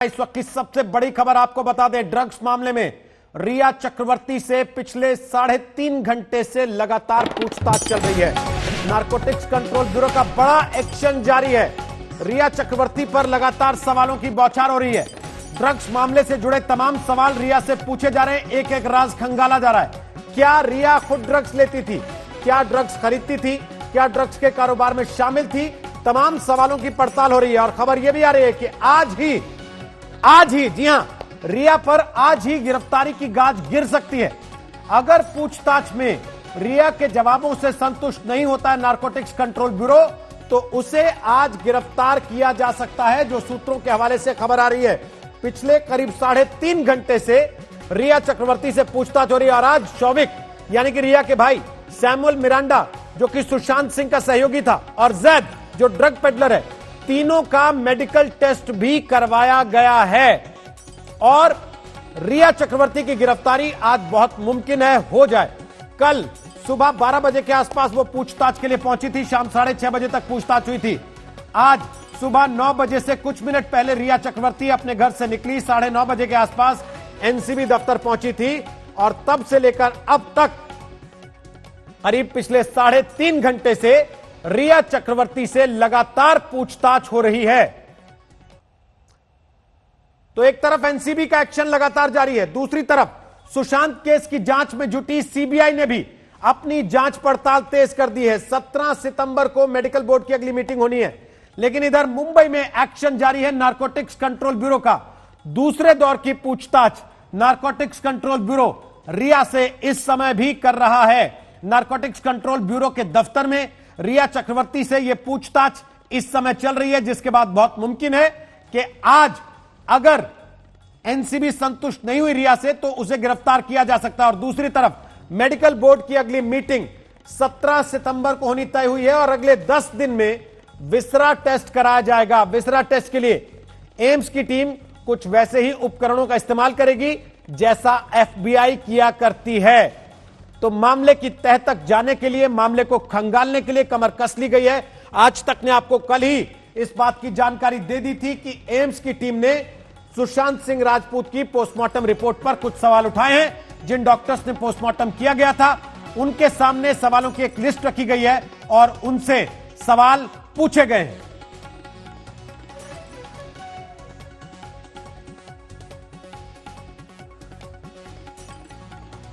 इस वक्त की सबसे बड़ी खबर आपको बता दें, ड्रग्स मामले में रिया चक्रवर्ती से पिछले 3.5 घंटे से लगातार पूछताछ चल रही है। नारकोटिक्स कंट्रोल ब्यूरो का बड़ा एक्शन जारी है। रिया चक्रवर्ती पर लगातार सवालों की बौछार हो रही है। ड्रग्स मामले से जुड़े तमाम सवाल रिया से पूछे जा रहे हैं, एक एक राज खंगाला जा रहा है। क्या रिया खुद ड्रग्स लेती थी? क्या ड्रग्स खरीदती थी? क्या ड्रग्स के कारोबार में शामिल थी? तमाम सवालों की पड़ताल हो रही है और खबर यह भी आ रही है कि आज ही जी हां, रिया पर आज ही गिरफ्तारी की गाज गिर सकती है। अगर पूछताछ में रिया के जवाबों से संतुष्ट नहीं होता है नारकोटिक्स कंट्रोल ब्यूरो, तो उसे आज गिरफ्तार किया जा सकता है, जो सूत्रों के हवाले से खबर आ रही है। पिछले करीब 3.5 घंटे से रिया चक्रवर्ती से पूछताछ हो रही है और आज शौविक यानी कि रिया के भाई सैमुअल मिरांडा, जो कि सुशांत सिंह का सहयोगी था, और जैद जो ड्रग पेडलर है, तीनों का मेडिकल टेस्ट भी करवाया गया है और रिया चक्रवर्ती की गिरफ्तारी आज बहुत मुमकिन है हो जाए। कल सुबह 12 बजे के आसपास वो पूछताछ के लिए पहुंची थी, शाम 6:30 बजे तक पूछताछ हुई थी। आज सुबह 9 बजे से कुछ मिनट पहले रिया चक्रवर्ती अपने घर से निकली, 9:30 बजे के आसपास एनसीबी दफ्तर पहुंची थी और तब से लेकर अब तक करीब पिछले 3.5 घंटे से रिया चक्रवर्ती से लगातार पूछताछ हो रही है। तो एक तरफ एनसीबी का एक्शन लगातार जारी है, दूसरी तरफ सुशांत केस की जांच में जुटी सीबीआई ने भी अपनी जांच पड़ताल तेज कर दी है। 17 सितंबर को मेडिकल बोर्ड की अगली मीटिंग होनी है, लेकिन इधर मुंबई में एक्शन जारी है नारकोटिक्स कंट्रोल ब्यूरो का। दूसरे दौर की पूछताछ नारकोटिक्स कंट्रोल ब्यूरो रिया से इस समय भी कर रहा है। नारकोटिक्स कंट्रोल ब्यूरो के दफ्तर में रिया चक्रवर्ती से यह पूछताछ इस समय चल रही है, जिसके बाद बहुत मुमकिन है कि आज अगर एनसीबी संतुष्ट नहीं हुई रिया से तो उसे गिरफ्तार किया जा सकता है। और दूसरी तरफ मेडिकल बोर्ड की अगली मीटिंग 17 सितंबर को होनी तय हुई है और अगले 10 दिन में विसरा टेस्ट कराया जाएगा। विसरा टेस्ट के लिए एम्स की टीम कुछ वैसे ही उपकरणों का इस्तेमाल करेगी जैसा एफबीआई किया करती है। तो मामले की तह तक जाने के लिए, मामले को खंगालने के लिए कमर कस ली गई है। आज तक ने आपको कल ही इस बात की जानकारी दे दी थी कि एम्स की टीम ने सुशांत सिंह राजपूत की पोस्टमार्टम रिपोर्ट पर कुछ सवाल उठाए हैं। जिन डॉक्टर्स ने पोस्टमार्टम किया गया था उनके सामने सवालों की एक लिस्ट रखी गई है और उनसे सवाल पूछे गए हैं।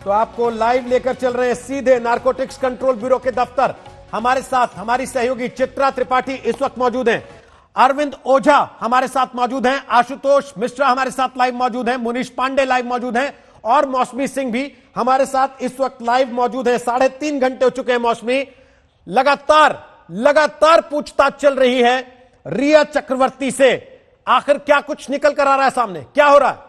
तो आपको लाइव लेकर चल रहे हैं सीधे नारकोटिक्स कंट्रोल ब्यूरो के दफ्तर। हमारे साथ हमारी सहयोगी चित्रा त्रिपाठी इस वक्त मौजूद हैं, अरविंद ओझा हमारे साथ मौजूद हैं, आशुतोष मिश्रा हमारे साथ लाइव मौजूद हैं, मुनीश पांडे लाइव मौजूद हैं और मौसमी सिंह भी हमारे साथ इस वक्त लाइव मौजूद हैं। 3.5 घंटे हो चुके हैं मौसमी, लगातार पूछताछ चल रही है रिया चक्रवर्ती से। आखिर क्या कुछ निकल कर आ रहा है सामने, क्या हो रहा है?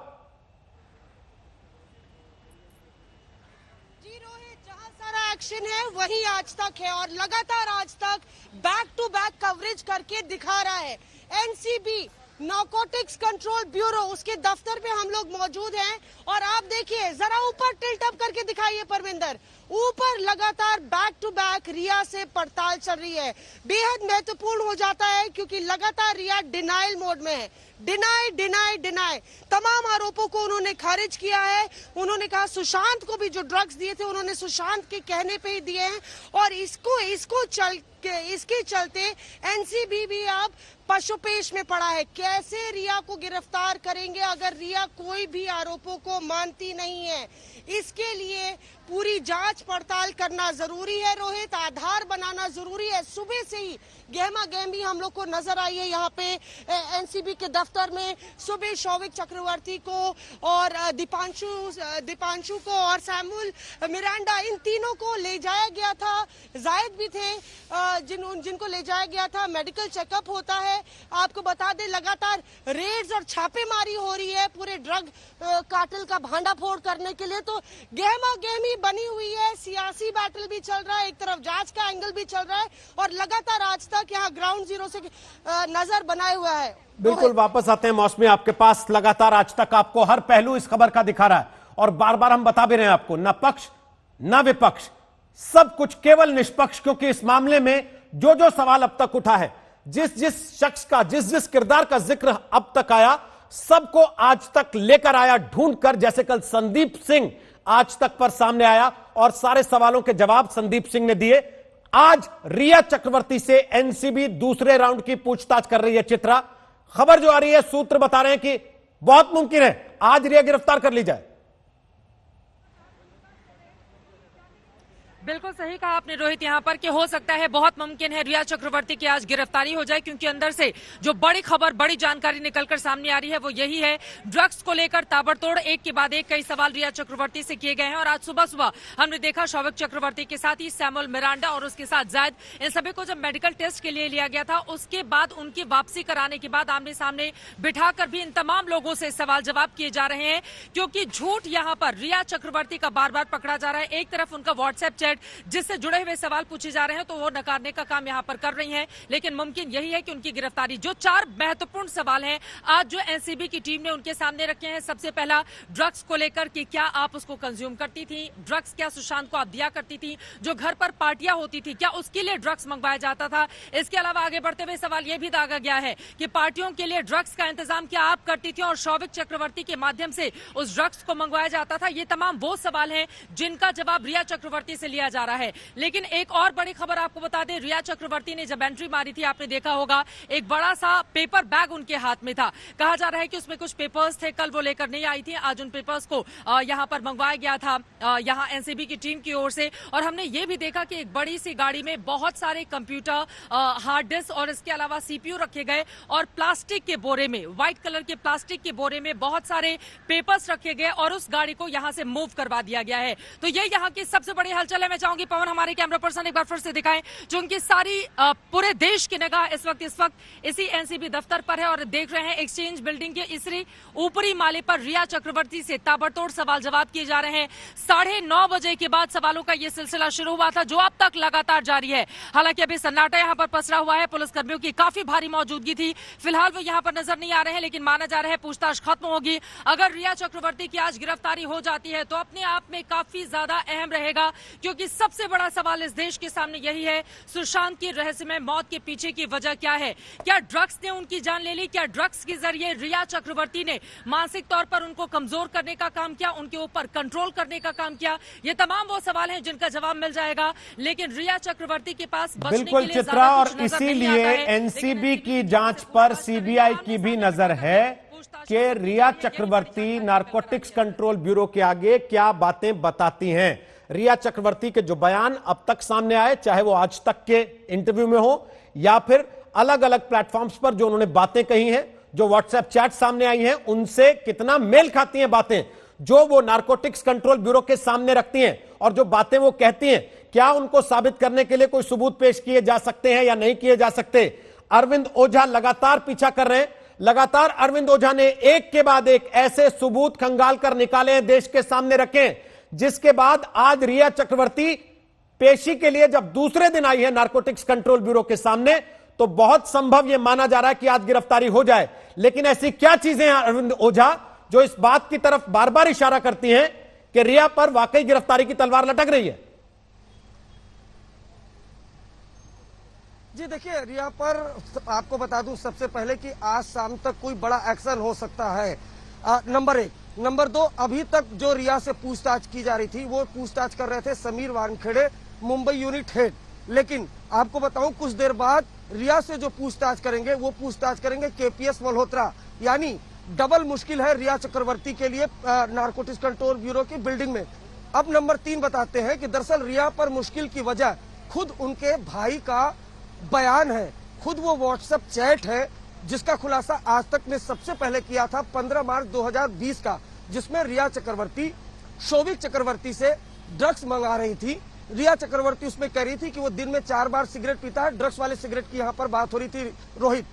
एक्शन है वही आज तक है और लगातार आज तक बैक टू बैक कवरेज करके दिखा रहा है। एनसीबी नारकोटिक्स कंट्रोल ब्यूरो, उसके दफ्तर पे हम लोग मौजूद हैं और आप देखिए, जरा ऊपर टिल्ट अप करके दिखाइए परविंदर, ऊपर लगातार बैक टू बैक रिया से पड़ताल चल रही है। बेहद महत्वपूर्ण हो जाता है क्योंकि लगातार रिया डिनाइल मोड में है। डिनाई तमाम आरोपों को उन्होंने खारिज किया है। उन्होंने कहा सुशांत को भी जो ड्रग्स दिए थे उन्होंने सुशांत के कहने पे ही दिए हैं और इसके चलते एनसीबी भी अब पशुपेश में पड़ा है। कैसे रिया को गिरफ्तार करेंगे अगर रिया कोई भी आरोपों को मानती नहीं है? इसके लिए पूरी जांच पड़ताल करना जरूरी है रोहित, आधार बनाना जरूरी है। सुबह से ही गहमा गहमी हम लोग को नजर आई है यहाँ पे एनसीबी के दफ्तर में। सुबह शौविक चक्रवर्ती को और दीपांशु को और सैमुअल मिरांडा, इन तीनों को ले जाया गया था। जायद भी थे जिनको ले जाया गया था, मेडिकल चेकअप होता है। आपको बता दें लगातार रेड्स और छापेमारी हो रही है पूरे ड्रग कार्टेल का भांडाफोड़ करने के लिए। तो गहमा गहमी बनी हुई है, सियासी बैटल भी चल रहा है, एक तरफ जांच का एंगल भी चल रहा है और लगातार आज तक यहाँ ग्राउंड जीरो से नजर बनाए हुआ है। बिल्कुल वापस आते हैं मौसमी आपके पास। लगातार आज तक आपको हर पहलू इस खबर का दिखा रहा है और बार बार हम बता भी रहे हैं आपको, न पक्ष न विपक्ष, सब कुछ केवल निष्पक्ष, क्योंकि इस मामले में जो सवाल अब तक उठा है, जिस शख्स का जिस किरदार का जिक्र अब तक आया, सबको आज तक लेकर आया ढूंढकर, जैसे कल संदीप सिंह आज तक पर सामने आया और सारे सवालों के जवाब संदीप सिंह ने दिए। आज रिया चक्रवर्ती से एनसीबी दूसरे राउंड की पूछताछ कर रही है। चित्रा, खबर जो आ रही है, सूत्र बता रहे हैं कि बहुत मुमकिन है आज रिया गिरफ्तार कर ली जाए। बिल्कुल सही कहा आपने रोहित यहाँ पर कि हो सकता है, बहुत मुमकिन है रिया चक्रवर्ती की आज गिरफ्तारी हो जाए, क्योंकि अंदर से जो बड़ी खबर, बड़ी जानकारी निकलकर सामने आ रही है वो यही है, ड्रग्स को लेकर ताबड़तोड़ एक के बाद एक कई सवाल रिया चक्रवर्ती से किए गए हैं। और आज सुबह सुबह हमने देखा शौविक चक्रवर्ती के साथ ही सैमुअल मिरांडा और उसके साथ जायद, इन सभी को जब मेडिकल टेस्ट के लिए लिया गया था, उसके बाद उनकी वापसी कराने के बाद आमने सामने बिठाकर भी इन तमाम लोगों से सवाल जवाब किए जा रहे हैं, क्योंकि झूठ यहाँ पर रिया चक्रवर्ती का बार बार पकड़ा जा रहा है। एक तरफ उनका व्हाट्सएप चैट जिससे जुड़े हुए सवाल पूछे जा रहे हैं तो वो नकारने का काम यहां पर कर रही हैं, लेकिन मुमकिन यही है कि उनकी गिरफ्तारी। जो 4 महत्वपूर्ण सवाल हैं आज जो एनसीबी की टीम ने उनके सामने रखे हैं, सबसे पहला ड्रग्स को लेकर कि क्या आप उसको कंज्यूम करती थी, ड्रग्स क्या सुशांत को आप दिया करती थी, जो घर पर पार्टियां होती थी क्या उसके लिए ड्रग्स मंगवाया जाता था। इसके अलावा आगे बढ़ते हुए सवाल यह भी दागा गया है कि पार्टियों के लिए ड्रग्स का इंतजाम क्या आप करती थी और शौविक चक्रवर्ती के माध्यम से उस ड्रग्स को मंगवाया जाता था। ये तमाम वो सवाल हैं जिनका जवाब रिया चक्रवर्ती से लिया जा रहा है। लेकिन एक और बड़ी खबर आपको बता दें, रिया चक्रवर्ती ने जब एंट्री मारी थी, आपने देखा होगा एक बड़ा सा पेपर बैग उनके हाथ में था। कहा जा रहा है कि उसमें कुछ पेपर्स थे, कल वो लेकर नहीं आई थी, आज उन पेपर्स को यहां पर मंगवाया गया था यहां एनसीबी की टीम की ओर से। और हमने ये भी देखा कि एक बड़ी सी गाड़ी में बहुत सारे कंप्यूटर, हार्ड डिस्क और इसके अलावा सीपीयू रखे गए और प्लास्टिक के बोरे में, व्हाइट कलर के प्लास्टिक के बोरे में बहुत सारे पेपर्स रखे गए और उस गाड़ी को यहां से मूव करवा दिया गया है। तो ये यहां की सबसे बड़ी हलचल है। मैं चाहूंगी पवन हमारे कैमरा पर्सन एक बार फिर से दिखाएं, जो उनकी सारी पूरे देश की निगाह इस वक्त इसी एनसीबी दफ्तर पर है और देख रहे हैं एक्सचेंज बिल्डिंग के इसी ऊपरी माले पर रिया चक्रवर्ती से ताबड़तोड़ सवाल जवाब किए जा रहे हैं। 9:30 बजे के बाद सवालों का यह सिलसिला शुरू हुआ था, जो अब तक लगातार जारी है। हालांकि अभी सन्नाटा यहां पर पसरा हुआ है, पुलिसकर्मियों की काफी भारी मौजूदगी थी। फिलहाल वो यहां पर नजर नहीं आ रहे हैं, लेकिन माना जा रहा है पूछताछ खत्म होगी। अगर रिया चक्रवर्ती की आज गिरफ्तारी हो जाती है तो अपने आप में काफी ज्यादा अहम रहेगा, क्योंकि सबसे बड़ा सवाल इस देश के सामने यही है, सुशांत की रहस्यमय मौत के पीछे की वजह क्या है। क्या ड्रग्स ने उनकी जान ले ली? क्या ड्रग्स के जरिए रिया चक्रवर्ती ने मानसिक तौर पर उनको कमजोर करने का काम किया, उनके ऊपर कंट्रोल करने का काम किया? ये तमाम वो सवाल हैं जिनका जवाब मिल जाएगा, लेकिन रिया चक्रवर्ती के पास बचने के लिए चित्रा, और इसीलिए एनसीबी की जांच पर सीबीआई की भी नजर है कि रिया चक्रवर्ती नारकोटिक्स कंट्रोल ब्यूरो के आगे क्या बातें बताती हैं। रिया चक्रवर्ती के जो बयान अब तक सामने आए, चाहे वो आज तक के इंटरव्यू में हो या फिर अलग अलग प्लेटफॉर्म्स पर जो उन्होंने बातें कही हैं, जो व्हाट्सएप चैट सामने आई हैं, उनसे कितना मेल खाती हैं बातें जो वो नारकोटिक्स कंट्रोल ब्यूरो के सामने रखती हैं, और जो बातें वो कहती हैं क्या उनको साबित करने के लिए कोई सबूत पेश किए जा सकते हैं या नहीं किए जा सकते। अरविंद ओझा लगातार पीछा कर रहे हैं। लगातार अरविंद ओझा ने एक के बाद एक ऐसे सबूत खंगाल कर निकाले हैं, देश के सामने रखे, जिसके बाद आज रिया चक्रवर्ती पेशी के लिए जब दूसरे दिन आई है नारकोटिक्स कंट्रोल ब्यूरो के सामने, तो बहुत संभव यह माना जा रहा है कि आज गिरफ्तारी हो जाए। लेकिन ऐसी क्या चीजें हैं अरविंद ओझा जो इस बात की तरफ बार बार इशारा करती हैं कि रिया पर वाकई गिरफ्तारी की तलवार लटक रही है? जी देखिए, रिया पर आपको बता दूं सबसे पहले कि आज शाम तक कोई बड़ा एक्शन हो सकता है, नंबर 1। नंबर 2, अभी तक जो रिया से पूछताछ की जा रही थी वो पूछताछ कर रहे थे समीर वानखेड़े, मुंबई यूनिट हेड। लेकिन आपको बताऊं कुछ देर बाद रिया से जो पूछताछ करेंगे वो पूछताछ करेंगे केपीएस मल्होत्रा। यानी डबल मुश्किल है रिया चक्रवर्ती के लिए नारकोटिक्स कंट्रोल ब्यूरो की बिल्डिंग में। अब नंबर 3 बताते हैं कि दरअसल रिया पर मुश्किल की वजह खुद उनके भाई का बयान है, खुद वो व्हाट्सएप चैट है जिसका खुलासा आज तक ने सबसे पहले किया था 15 मार्च 2020 का, जिसमें रिया चक्रवर्ती शौविक चक्रवर्ती से ड्रग्स मंगा रही थी। रिया चक्रवर्ती उसमें कह रही थी कि वो दिन में 4 बार सिगरेट पीता है, ड्रग्स वाले सिगरेट की यहाँ पर बात हो रही थी। रोहित,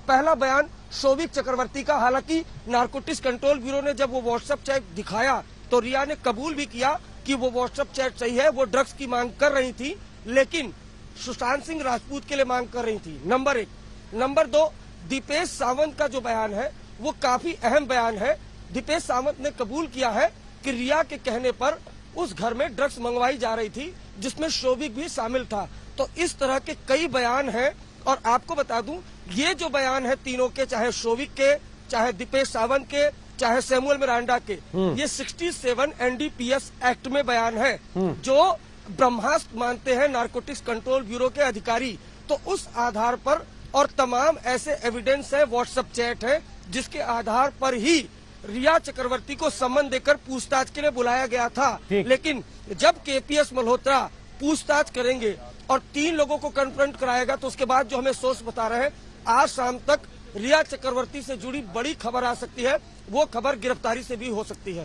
पहला बयान शौविक चक्रवर्ती का। हालांकि नारकोटिक्स कंट्रोल ब्यूरो ने जब वो व्हाट्सएप चैट दिखाया तो रिया ने कबूल भी किया कि वो व्हाट्सएप चैट सही है, वो ड्रग्स की मांग कर रही थी, लेकिन सुशांत सिंह राजपूत के लिए मांग कर रही थी, नंबर 1। नंबर 2, दीपेश सावंत का जो बयान है वो काफी अहम बयान है। दीपेश सावंत ने कबूल किया है कि रिया के कहने पर उस घर में ड्रग्स मंगवाई जा रही थी, जिसमें शौविक भी शामिल था। तो इस तरह के कई बयान हैं, और आपको बता दूं ये जो बयान है तीनों के, चाहे शौविक के, चाहे दीपेश सावंत के, चाहे सैमुअल मिरांडा के, ये 67 एनडीपीएस एक्ट में बयान है जो ब्रह्मास्त्र मानते हैं नारकोटिक्स कंट्रोल ब्यूरो के अधिकारी। तो उस आधार पर और तमाम ऐसे एविडेंस है, व्हाट्सएप चैट है, जिसके आधार पर ही रिया चक्रवर्ती को सम्मन देकर पूछताछ के लिए बुलाया गया था। लेकिन जब केपीएस मल्होत्रा पूछताछ करेंगे और 3 लोगों को कन्फ्रंट कराएगा, तो उसके बाद जो हमें सोर्स बता रहे हैं, आज शाम तक रिया चक्रवर्ती से जुड़ी बड़ी खबर आ सकती है। वो खबर गिरफ्तारी से भी हो सकती है।